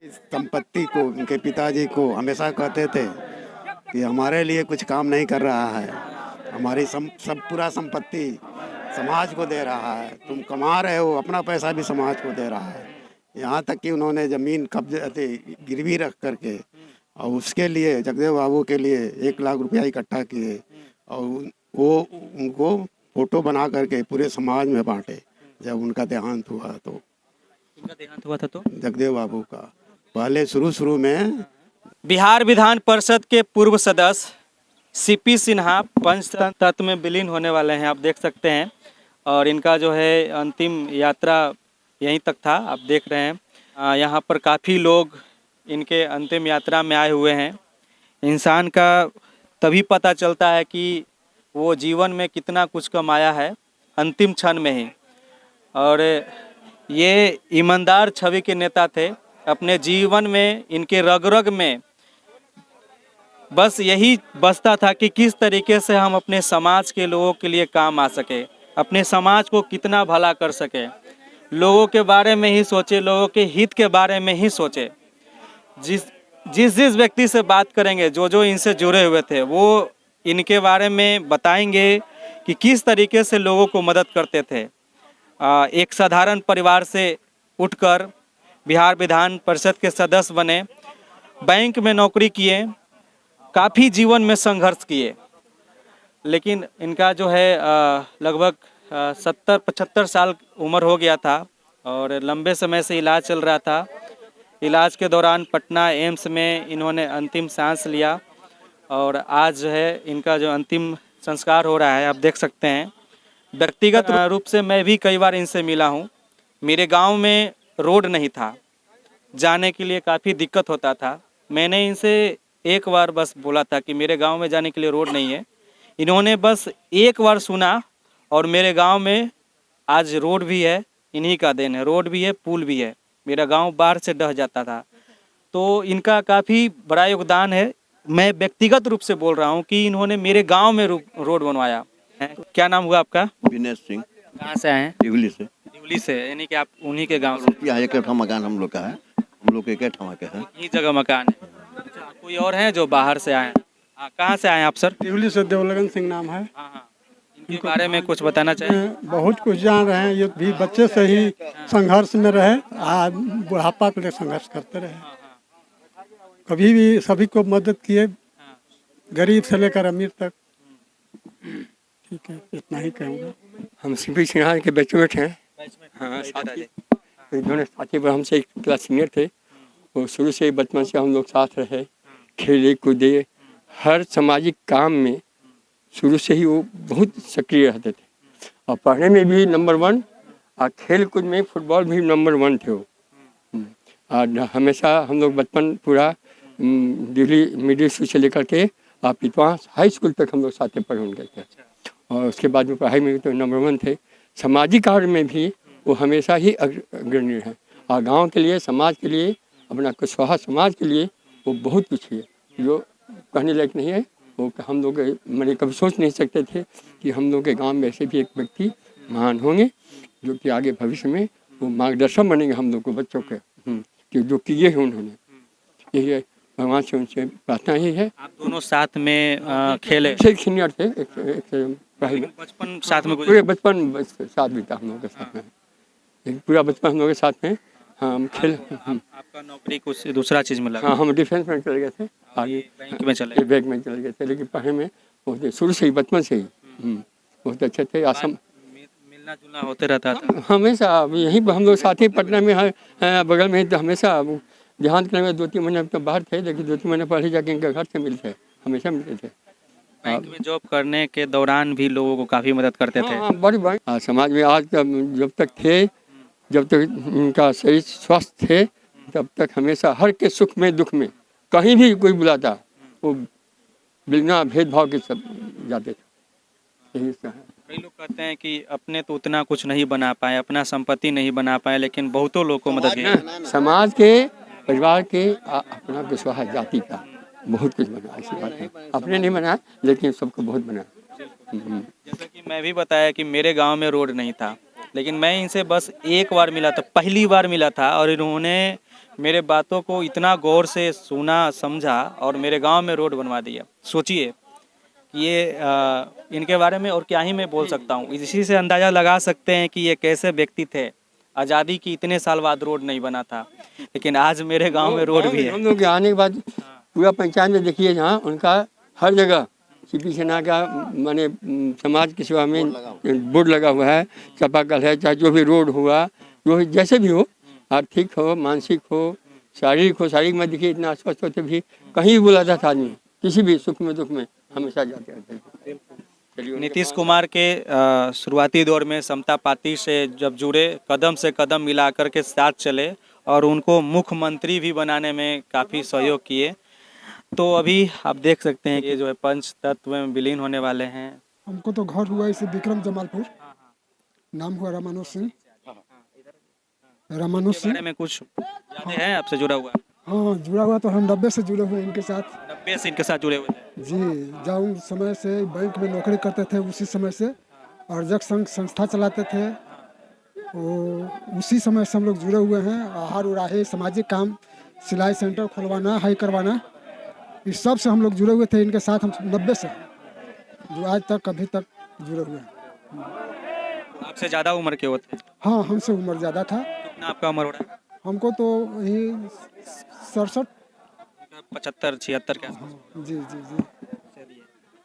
संपत्ति को उनके पिताजी को हमेशा कहते थे कि हमारे लिए कुछ काम नहीं कर रहा है, हमारी सब पूरा संपत्ति समाज को दे रहा है, तुम कमा रहे हो अपना पैसा भी समाज को दे रहा है। यहाँ तक कि उन्होंने ज़मीन कब्जे गिरवी रख करके और उसके लिए जगदेव बाबू के लिए 1 लाख रुपया इकट्ठा किए और वो उनको फोटो बना करके पूरे समाज में बांटे। जब उनका देहांत हुआ तो जगदेव बाबू का पहले शुरू में बिहार विधान परिषद के पूर्व सदस्य सीपी सिन्हा पंचतत्व में विलीन होने वाले हैं, आप देख सकते हैं। और इनका जो है अंतिम यात्रा यहीं तक था, आप देख रहे हैं। यहाँ पर काफ़ी लोग इनके अंतिम यात्रा में आए हुए हैं। इंसान का तभी पता चलता है कि वो जीवन में कितना कुछ कमाया है अंतिम क्षण में ही। और ये ईमानदार छवि के नेता थे। अपने जीवन में इनके रग रग में बस यही बसता था कि किस तरीके से हम अपने समाज के लोगों के लिए काम आ सके, अपने समाज को कितना भला कर सके, लोगों के बारे में ही सोचे, लोगों के हित के बारे में ही सोचे। जिस व्यक्ति से बात करेंगे, जो इनसे जुड़े हुए थे, वो इनके बारे में बताएंगे कि किस तरीके से लोगों को मदद करते थे। एक साधारण परिवार से उठकर बिहार विधान परिषद के सदस्य बने, बैंक में नौकरी किए, काफ़ी जीवन में संघर्ष किए। लेकिन इनका जो है लगभग 70-75 साल उम्र हो गया था और लंबे समय से इलाज चल रहा था। इलाज के दौरान पटना एम्स में इन्होंने अंतिम सांस लिया और आज जो है इनका जो अंतिम संस्कार हो रहा है, आप देख सकते हैं। व्यक्तिगत रूप से मैं भी कई बार इनसे मिला हूँ। मेरे गांव में रोड नहीं था, जाने के लिए काफ़ी दिक्कत होता था। मैंने इनसे एक बार बस बोला था कि मेरे गांव में जाने के लिए रोड नहीं है। इन्होंने बस एक बार सुना और मेरे गांव में आज रोड भी है, इन्हीं का देन है। रोड भी है, पुल भी है। मेरा गांव बाढ़ से ढह जाता था, तो इनका काफ़ी बड़ा योगदान है। मैं व्यक्तिगत रूप से बोल रहा हूं कि इन्होंने मेरे गांव में रोड बनवाया। क्या नाम हुआ आपका? विनेश सिंह। कहाँ से आए हैं? दिवली से। दिवली से, यानी कि आप उन्हीं के गांव से? यहाँ एक मकान हम लोग का है, हम लोग एक मकान है, यही जगह मकान है। अच्छा, कोई और है जो बाहर से आए हैं? कहाँ से आए हैं आप सर? दिवली से देवलगन सिंह नाम है। हाँ, इनके बारे में कुछ बताना चाहिए। बहुत कुछ जान रहे हैं। ये भी बच्चे से ही संघर्ष में रहे, बुढ़ापा के लिए संघर्ष करते रहे। कभी भी सभी को मदद किए, गरीब से लेकर अमीर तक। ठीक है, इतना ही कहूँगा। हम सीपी सिन्हा के बैचमेट हैं। हाँ, दोनों साथी पर हमसे एक क्लास सीनियर थे। वो शुरू से बचपन से हम लोग साथ रहे, खेले कूदे, हर सामाजिक काम में शुरू से ही वो बहुत सक्रिय रहते थे। और पढ़ने में भी नंबर 1 और खेल कूद में फुटबॉल भी नंबर 1 थे वो। और हमेशा हम लोग बचपन पूरा दिल्ली मिडिल स्कूल से लेकर के आप पितवा हाई स्कूल तक हम लोग साथ पढ़े उनके थे। और उसके बाद में पढ़ाई में भी तो नंबर 1 थे। सामाजिक कार्य में भी वो हमेशा ही अग्रणी है। और गांव के लिए, समाज के लिए, अपना कुशवाहा समाज के लिए वो बहुत कुछ है जो कहने लायक नहीं है। वो हम लोग मैंने कभी सोच नहीं सकते थे कि हम लोग के गांव में ऐसे भी एक व्यक्ति महान होंगे जो कि आगे भविष्य में वो मार्गदर्शन बनेंगे हम लोग को, बच्चों के कि जो किए हैं उन्होंने। यही है, भगवान से उनसे प्रार्थना ही है। आप दोनों साथ में खेले? सीनियर थे, एक पढ़ाई में बचपन साथ में, पूरे बचपन साथ बीता हम लोगों के साथ में, पूरा बचपन हम लोग के साथ में। हम खेल। आपका नौकरी कुछ दूसरा चीज़ में लगा? हाँ, हम डिफेंस में चले गए थे, आगे बैंक में चले गए थे। लेकिन पढ़ने में बहुत शुरू से ही, बचपन से ही बहुत अच्छे थे। आसम मिलना जुलना होते रहता था हमेशा। यहीं पर हम लोग साथ ही पटना में है, बगल में, तो हमेशा देहांत करने में 2-3 महीने तो बाहर थे, लेकिन 2-3 महीने पहले जाके इनके घर से मिलते, हमेशा मिलते थे। बैंक में जॉब करने के दौरान भी लोगों को काफ़ी मदद करते थे। हाँ, बड़ी समाज में आज जब तक थे, जब तक इनका शरीर स्वस्थ थे, तब तक हमेशा हर के सुख में दुख में कहीं भी कोई बुलाता वो बिना भेदभाव के सब जाते थे। यही है। कई लोग कहते हैं कि अपने तो उतना कुछ नहीं बना पाए, अपना संपत्ति नहीं बना पाए, लेकिन बहुतों लोग को मदद की। समाज के, परिवार के, अपना विश्वास, जाति का बहुत कुछ बना। ऐसी बात है, अपने नहीं बना लेकिन सबको बहुत बना। जैसा कि मैं भी बताया कि मेरे गांव में रोड नहीं था, लेकिन मैं इनसे बस एक बार मिला था, पहली बार मिला था, और इन्होंने मेरे बातों को इतना गौर से सुना समझा और मेरे गांव में रोड बनवा दिया। सोचिए कि ये इनके बारे में और क्या ही मैं बोल सकता हूँ। इसी से अंदाज़ा लगा सकते हैं कि ये कैसे व्यक्ति थे। आज़ादी की इतने साल बाद रोड नहीं बना था, लेकिन आज मेरे गांव में रोड भी है। हम लोग के आने के बाद पूरा पंचायत में देखिए जहाँ उनका हर जगह सीपी सेना का माने समाज की सेवा में बोर्ड लगा हुआ है। चापाकल है, चाहे जो भी रोड हुआ, जो भी जैसे भी हो, आर्थिक हो, मानसिक हो, शारीरिक में देखिए इतना अस्वस्थ होते भी कहीं भी बुला जाता आदमी, किसी भी सुख में दुख में हमेशा जाते हैं। नीतीश कुमार के शुरुआती दौर में समता पार्टी से जब जुड़े, कदम से कदम मिला कर के साथ चले और उनको मुख्यमंत्री भी बनाने में काफ़ी सहयोग किए। तो अभी आप देख सकते हैं कि ये जो है पंच तत्व में विलीन होने वाले हैं। हमको तो घर हुआ इसे विक्रम जमालपुर, नाम हुआ रामानुज सिंह। रामानुज इसके बारे सिंह, में कुछ यादें हैं आपसे जुड़ा हुआ? हाँ जुड़ा हुआ तो हम 90 से जुड़े हुए इनके साथ। 90 से इनके साथ जुड़े हुए थे। जी, जाऊँ समय से बैंक में नौकरी करते थे उसी समय से, और जग संघ संस्था चलाते थे वो उसी समय से हम लोग जुड़े हुए हैं। आहार उराहे, सामाजिक काम, सिलाई सेंटर खुलवाना, हाई करवाना, इस सब से हम लोग जुड़े हुए थे इनके साथ। हम 90 से जो आज तक अभी तक जुड़े हुए हैं। आपसे ज़्यादा उम्र के होते? हाँ, हमसे उम्र ज़्यादा था। कितना आपका उम्र हो रहा है? हमको तो यही 67। 75-76 के आसपास। जी जी जी।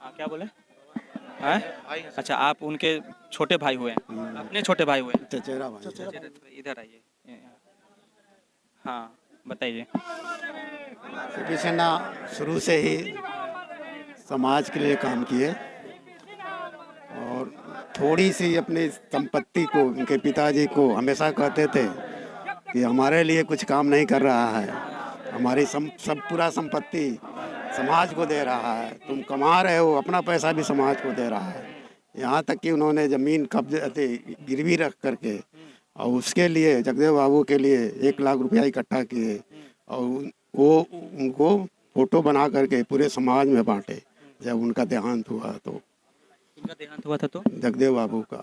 आप क्या बोले? हैं? अच्छा, आप उनके छोटे भाई हुए हैं? अपने छोटे भाई हुए हैं? चचेरा भाई। इधर आइए। हाँ, बताइए। सीपी सेना शुरू से ही समाज के लिए काम किए और थोड़ी सी अपनी संपत्ति को, उनके पिताजी को हमेशा कहते थे कि हमारे लिए कुछ काम नहीं कर रहा है, हमारी सब पूरा संपत्ति समाज को दे रहा है, तुम कमा रहे हो, अपना पैसा भी समाज को दे रहा है। यहाँ तक कि उन्होंने ज़मीन कब्जे गिरवी रख करके और उसके लिए जगदेव बाबू के लिए 1 लाख रुपया इकट्ठा किए और वो उनको फोटो बना करके पूरे समाज में बांटे। जब उनका देहांत हुआ तो, उनका देहांत हुआ था तो जगदेव बाबू का,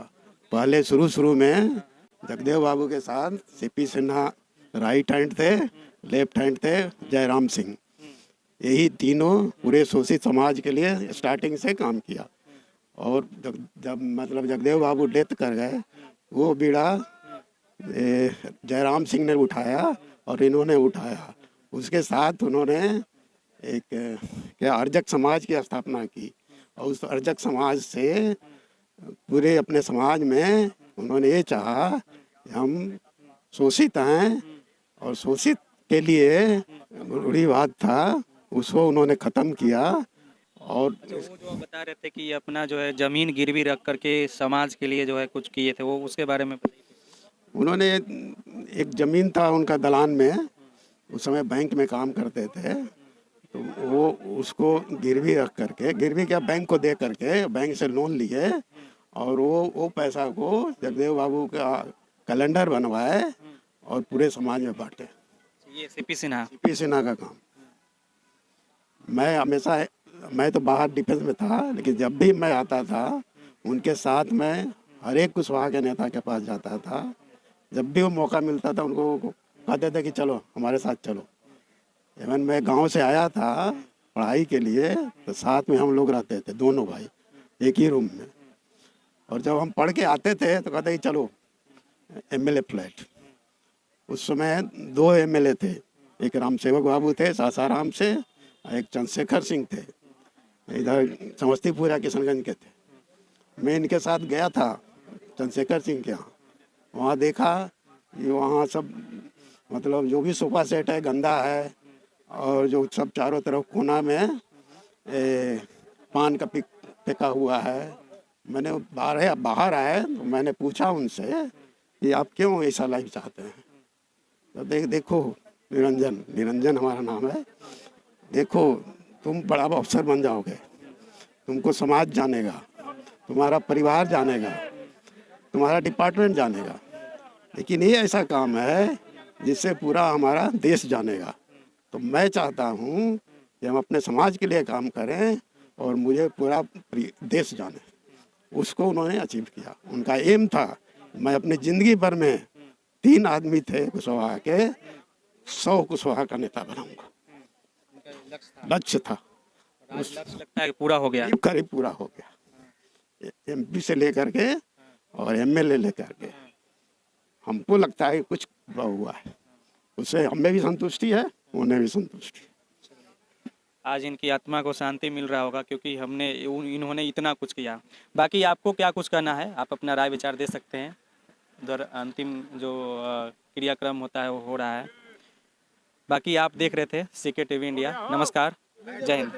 पहले शुरू में जगदेव बाबू के साथ सीपी सिन्हा राइट हैंड थे, लेफ्ट हैंड थे जयराम सिंह। यही तीनों पूरे शोषित समाज के लिए स्टार्टिंग से काम किया। और जब मतलब जगदेव बाबू डेथ कर गए, वो बीड़ा जयराम सिंह ने उठाया और इन्होंने उठाया। उसके साथ उन्होंने एक क्या अर्जक समाज की स्थापना की और उस अर्जक समाज से पूरे अपने समाज में उन्होंने ये चाहा कि हम शोषित हैं और शोषित के लिए रूढ़िवाद था, उसको उन्होंने ख़त्म किया। और वो जो बता रहे थे कि अपना जो है ज़मीन गिरवी रख करके समाज के लिए जो है कुछ किए थे, वो उसके बारे में बताइए। उन्होंने एक ज़मीन था उनका दलान में, उस समय बैंक में काम करते थे, तो वो उसको गिरवी रख करके, गिरवी क्या बैंक को दे करके बैंक से लोन लिए और वो पैसा को जगदेव बाबू का कैलेंडर बनवाए और पूरे समाज में बांटे। ये सीपी सिन्हा का काम। मैं तो बाहर डिफेंस में था, लेकिन जब भी मैं आता था उनके साथ मैं हर एक कुशवाहा के नेता के पास जाता था। जब भी वो मौका मिलता था उनको कहते थे कि चलो हमारे साथ चलो। इवन मैं गांव से आया था पढ़ाई के लिए, तो साथ में हम लोग रहते थे, दोनों भाई एक ही रूम में। और जब हम पढ़ के आते थे तो कहते कि चलो एमएलए फ्लैट। उस समय 2 एमएलए थे, एक रामसेवक बाबू थे सासाराम से, एक चंद्रशेखर सिंह थे इधर समस्तीपुर या किशनगंज के थे। मैं इनके साथ गया था चंद्रशेखर सिंह के यहाँ, वहाँ देखा कि वहाँ सब मतलब जो भी सोफा सेट है गंदा है और जो सब चारों तरफ कोना में पान का फेंका हुआ है। मैंने बाहर आए तो मैंने पूछा उनसे कि आप क्यों ऐसा लाइफ चाहते हैं। तो देखो निरंजन हमारा नाम है, देखो तुम बड़ा अफसर बन जाओगे, तुमको समाज जानेगा, तुम्हारा परिवार जानेगा, तुम्हारा डिपार्टमेंट जानेगा, लेकिन ये ऐसा काम है जिससे पूरा हमारा देश जानेगा। तो मैं चाहता हूँ कि हम अपने समाज के लिए काम करें और मुझे पूरा देश जाने। उसको उन्होंने अचीव किया। उनका एम था, मैं अपनी ज़िंदगी भर में 3 आदमी थे कुशवाहा के, 100 कुशवाहा का नेता बनाऊंगा। लक्ष्य था, आज लक्ष्य लगता है कि पूरा हो गया। करीब पूरा हो गया। एमपी से लेकर के और एमएलए लेकर के हमको लगता है कि कुछ हुआ है, उससे हमें भी संतुष्टि है, उन्हें भी संतुष्टि है। आज इनकी आत्मा को शांति मिल रहा होगा क्योंकि इन्होंने इतना कुछ किया। बाकी आपको क्या कुछ करना है, आप अपना राय विचार दे सकते हैं। उधर अंतिम जो क्रियाक्रम होता है वो हो रहा है। बाकी आप देख रहे थे CK टीवी इंडिया। नमस्कार, जय हिंद।